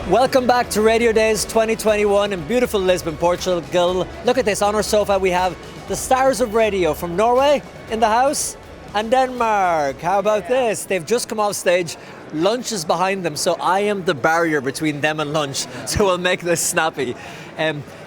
Welcome back to Radio Days 2021 in beautiful Lisbon, Portugal. Look at this, on our sofa we have the stars of radio from Norway in the house and Denmark. How about this? They've just come off stage, lunch is behind them, so I am the barrier between them and lunch, so we'll make this snappy.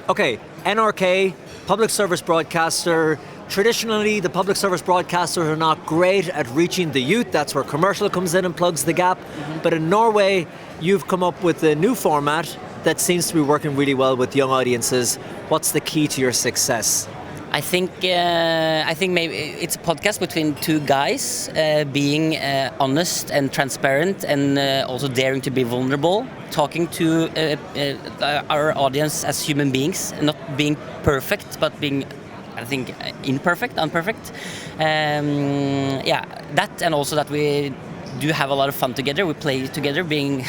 Okay, NRK, public service broadcaster. Traditionally, the public service broadcasters are not great at reaching the youth. That's where commercial comes in and plugs the gap. But in Norway, you've come up with a new format that seems to be working really well with young audiences. What's the key to your success? I think maybe it's a podcast between two guys being honest and transparent and also daring to be vulnerable, talking to our audience as human beings, not being perfect, but being, I think, unperfect. That, and also that we do have a lot of fun together. We play together, being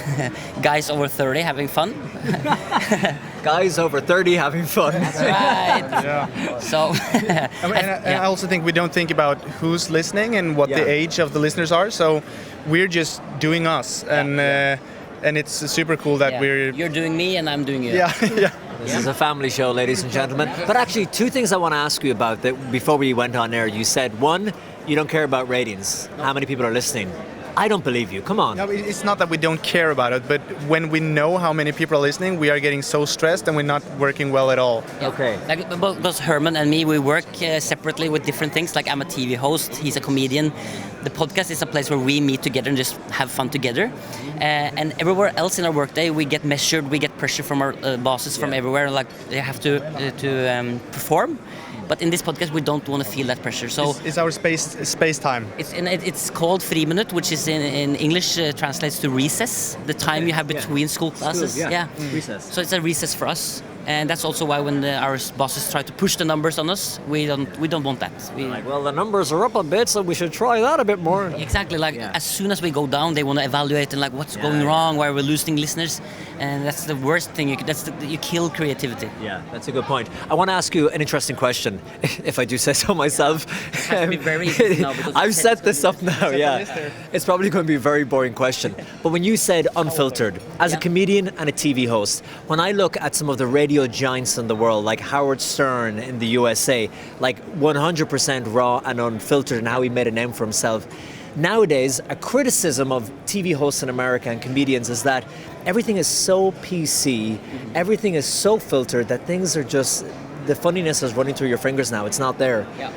guys over 30 having fun. Guys over 30 having fun. That's right. Yeah. So, I also think we don't think about who's listening and what the age of the listeners are. So we're just doing us, and it's super cool that you're doing me and I'm doing you. Yeah. This is a family show, ladies and gentlemen. But actually, two things I want to ask you about that before we went on air. You said, one, you don't care about ratings, how many people are listening. I don't believe you. Come on. No, it's not that we don't care about it, but when we know how many people are listening, we are getting so stressed and we're not working well at all. Yeah. Okay. Like both Herman and me, we work separately with different things. Like I'm a TV host, he's a comedian. The podcast is a place where we meet together and just have fun together. And everywhere else in our workday, we get measured, we get pressure from our bosses from everywhere. Like they have to perform. But in this podcast, we don't want to feel that pressure. So it's our space time. It's called Friminut, which is in English translates to recess, the time you have between school classes. Recess. So it's a recess for us, and that's also why when our bosses try to push the numbers on us, we don't want that. Well, the numbers are up a bit, so we should try that a bit more. Exactly. As soon as we go down, they want to evaluate and what's going wrong, why we're losing listeners, and that's the worst thing. You kill creativity. Yeah, that's a good point. I want to ask you an interesting question, if I do say so myself. It has to be very easy now because I've set this up now. It's probably going to be a very boring question. But when you said unfiltered, as a comedian and a TV host, when I look at some of the radio giants in the world, like Howard Stern in the USA, like 100% raw and unfiltered, and how he made a name for himself. Nowadays, a criticism of TV hosts in America and comedians is that everything is so PC, everything is so filtered that things are just, the funniness is running through your fingers now. It's not there. Yeah.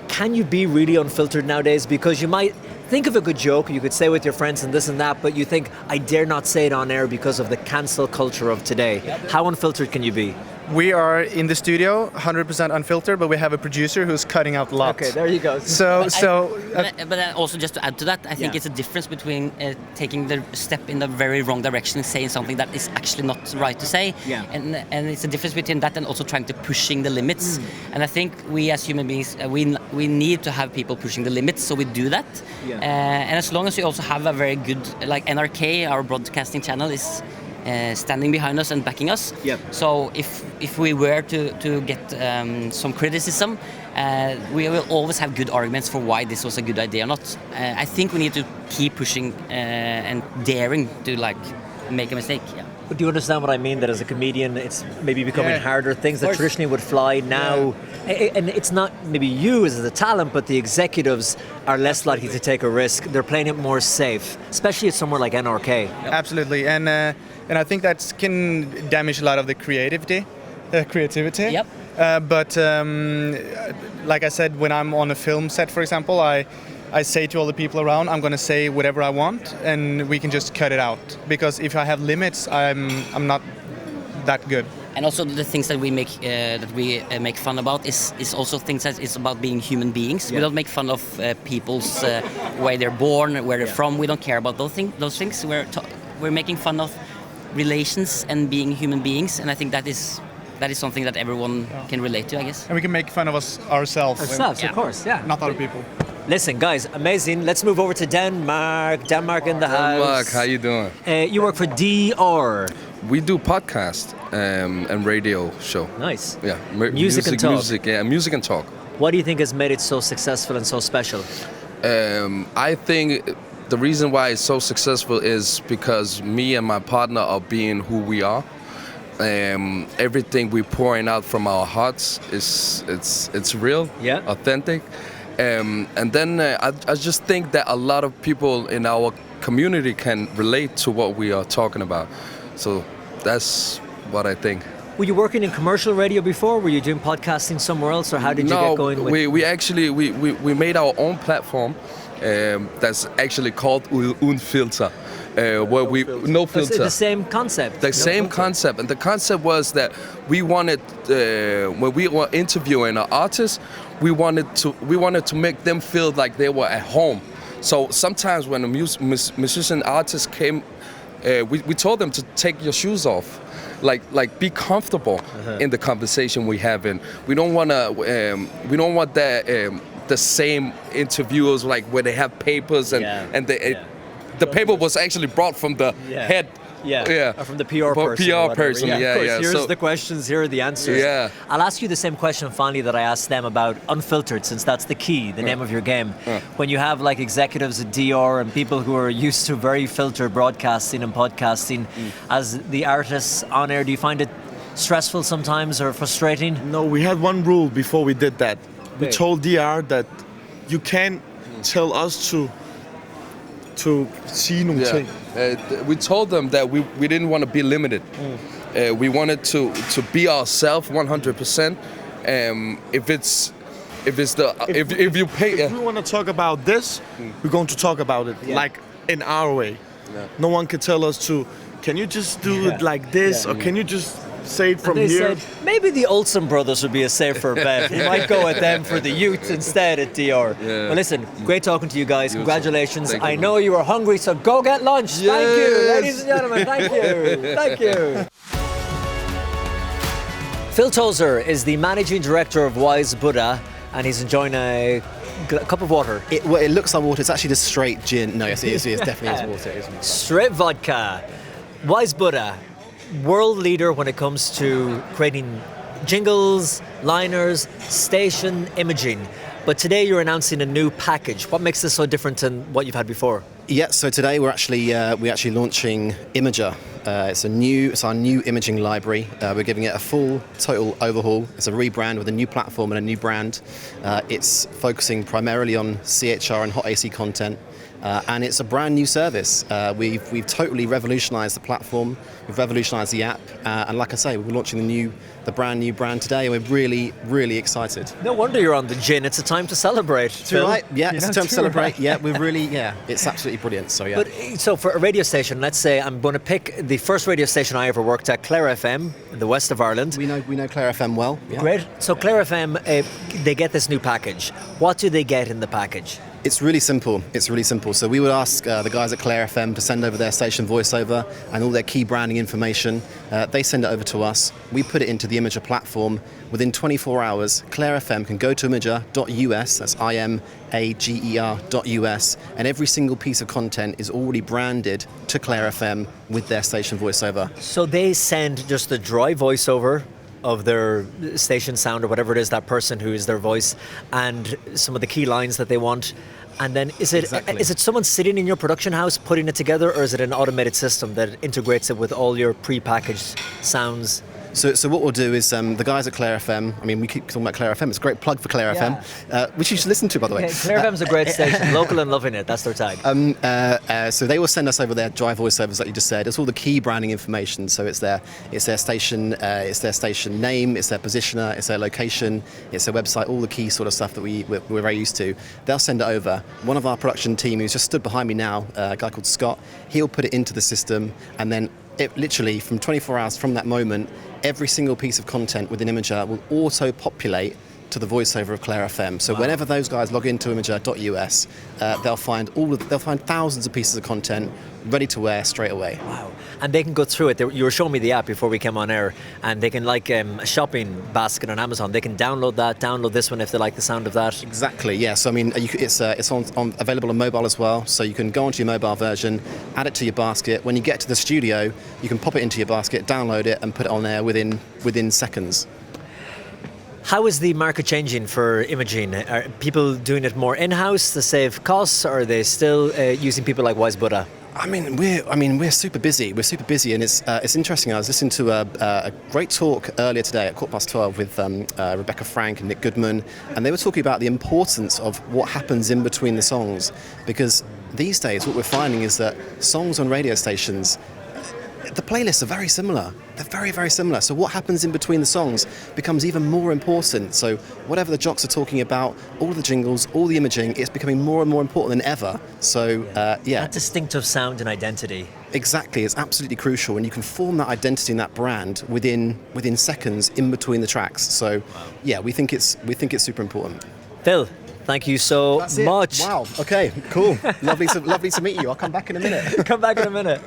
Can you be really unfiltered nowadays? Because you might think of a good joke, you could say with your friends and this and that, but you think, I dare not say it on air because of the cancel culture of today. How unfiltered can you be? We are in the studio, 100% unfiltered, but we have a producer who's cutting out lots. Okay, there you go. But also just to add to that, I think it's a difference between taking the step in the very wrong direction and saying something that is actually not right to say. Yeah. And it's a difference between that and also trying to pushing the limits. And I think we as human beings, we need to have people pushing the limits, so we do that. Yeah. And as long as we also have a very good, like NRK, our broadcasting channel is standing behind us and backing us. Yep. So if we were to get some criticism, we will always have good arguments for why this was a good idea or not. I think we need to keep pushing and daring to make a mistake. Yeah. But do you understand what I mean? That as a comedian, it's maybe becoming harder. Things that traditionally would fly now, and it's not maybe you as the talent, but the executives are less likely to take a risk. They're playing it more safe, especially at somewhere like NRK. Absolutely, and I think that can damage a lot of the creativity. Yep. But like I said, when I'm on a film set, for example, I say to all the people around, I'm going to say whatever I want, and we can just cut it out. Because if I have limits, I'm not that good. And also the things that we make fun about is also things that is about being human beings. We don't make fun of people's where they're born, where they're from. We don't care about those things. We're making fun of relations and being human beings, and I think that is something that everyone can relate to, I guess. And we can make fun of ourselves. Of course, not other people. Listen, guys, amazing. Let's move over to Denmark. Denmark in the house. Denmark, how you doing? You work for DR. We do podcast and radio show. Nice. Yeah, music and talk. Music and talk. What do you think has made it so successful and so special? I think the reason why it's so successful is because me and my partner are being who we are. Everything we're pouring out from our hearts it's real, authentic. And then I just think that a lot of people in our community can relate to what we are talking about. So that's what I think. Were you working in commercial radio before? Were you doing podcasting somewhere else, or how did you get going with? We actually we made our own platform that's actually called Unfilter, where we no filter. The same concept. The same concept, and the concept was that we wanted when we were interviewing an artist, we wanted to make them feel like they were at home. So sometimes when a musician artist came, we told them to take your shoes off. Like be comfortable in the conversation we have, and we don't want the same interviewers like where they have papers and the paper was actually brought from the head. Or from the PR person. PR person, Here's the questions, here are the answers. Yeah. I'll ask you the same question finally that I asked them about Unfiltered, since that's the key, the name of your game. When you have like executives at DR and people who are used to very filtered broadcasting and podcasting, as the artists on air, do you find it stressful sometimes or frustrating? No, we had one rule before we did that. We told DR that you can't tell us to see nogle ting. We told them that we didn't want to be limited. We wanted to be ourselves 100%. If you pay, if we want to talk about this, we're going to talk about it like in our way. No one can tell us to. Can you just do it like this, or can you just say it from they here? Said, maybe the Olsen brothers would be a safer bet. You might go with them for the youth instead at DR. Well, listen, great talking to you guys. Congratulations. I know you are hungry, so go get lunch. Yes. Thank you, ladies and gentlemen. Thank you. Thank you. Phil Tozer is the managing director of Wise Buddha, and he's enjoying a cup of water. It looks like water. It's actually just straight gin. No, yes, it is definitely water. Isn't it? Straight vodka. Wise Buddha, world leader when it comes to creating jingles, liners, station imaging. But today you're announcing a new package. What makes this so different than what you've had before? Yeah, so today we're actually launching Imager. It's our new imaging library. We're giving it a full, total overhaul. It's a rebrand with a new platform and a new brand. It's focusing primarily on CHR and hot AC content. And it's a brand new service. We've totally revolutionised the platform. We've revolutionised the app, and like I say, we're launching the brand new brand today, and we're really, really excited. No wonder you're on the gin. It's a time to celebrate. Too right? Yeah, it's a time to celebrate. Right. Yeah, it's absolutely brilliant. So yeah. But so for a radio station, let's say I'm going to pick the first radio station I ever worked at, Clare FM, in the west of Ireland. We know Clare FM well. Yeah. Great. So Clare FM, they get this new package. What do they get in the package? It's really simple. So we would ask the guys at Clare FM to send over their station voiceover and all their key branding information. They send it over to us. We put it into the Imager platform. Within 24 hours, Clare FM can go to imager.us, that's imager.us, and every single piece of content is already branded to Clare FM with their station voiceover. So they send just the dry voiceover of their station sound or whatever it is, that person who is their voice, and some of the key lines that they want. And then is it someone sitting in your production house putting it together, or is it an automated system that integrates it with all your pre-packaged sounds? So what we'll do is the guys at Clare FM, I mean, we keep talking about Clare FM, it's a great plug for Clare FM, which you should listen to, by the way. Clare FM's a great station, local and loving it, that's their tag. So they will send us over their dry voiceovers that you just said. It's all the key branding information, so it's their station name, it's their positioner, it's their location, it's their website, all the key sort of stuff that we're very used to. They'll send it over. One of our production team, who's just stood behind me now, a guy called Scott, he'll put it into the system, and then it literally, from 24 hours from that moment, every single piece of content within Imager will auto-populate to the voiceover of Clare FM. So whenever those guys log into imager.us, they'll find thousands of pieces of content ready to wear straight away. Wow. And they can go through it. You were showing me the app before we came on air, and they can, like a shopping basket on Amazon, they can download this one if they like the sound of that. Exactly, yeah. So I mean, it's available on mobile as well, so you can go onto your mobile version, add it to your basket. When you get to the studio, you can pop it into your basket, download it, and put it on there within seconds. How is the market changing for imaging? Are people doing it more in-house to save costs, or are they still using people like Wise Buddha? We're super busy. We're super busy, and it's interesting. I was listening to a great talk earlier today at 12:15 with Rebecca Frank and Nick Goodman, and they were talking about the importance of what happens in between the songs, because these days what we're finding is that songs on radio stations, the playlists are very similar. They're very, very similar. So what happens in between the songs becomes even more important. So whatever the jocks are talking about, all the jingles, all the imaging, it's becoming more and more important than ever. So, That distinctive sound and identity. Exactly. It's absolutely crucial. And you can form that identity and that brand within seconds in between the tracks. So, yeah, we think it's super important. Phil, thank you so much. Wow. Okay, cool. Lovely to meet you. I'll come back in a minute. Come back in a minute.